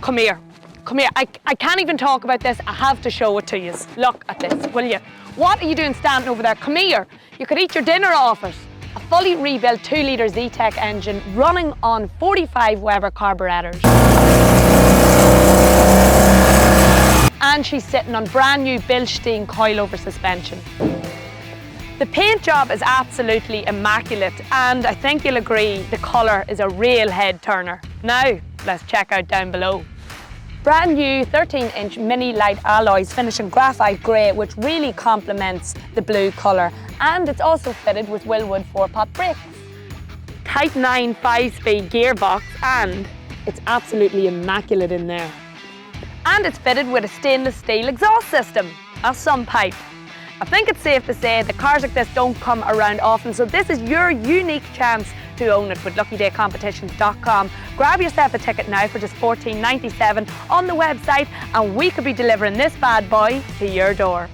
Come here. Come here. I can't even talk about this. I have to show it to you. Look at this, will you? What are you doing standing over there? Come here. You could eat your dinner off it. A fully rebuilt 2-litre Zetec engine running on 45 Weber carburettors. And she's sitting on brand new Bilstein coilover suspension. The paint job is absolutely immaculate, and I think you'll agree the colour is a real head turner. Now, let's check out down below. Brand new 13-inch mini light alloys finish in graphite grey, which really complements the blue colour. And it's also fitted with Willwood 4-pot brakes. Type 9 5-speed gearbox, and it's absolutely immaculate in there. And it's fitted with a stainless steel exhaust system, a sun pipe. I think it's safe to say that cars like this don't come around often, so this is your unique chance to own it with luckydaycompetitions.com. Grab yourself a ticket now for just $14.97 on the website, and we could be delivering this bad boy to your door.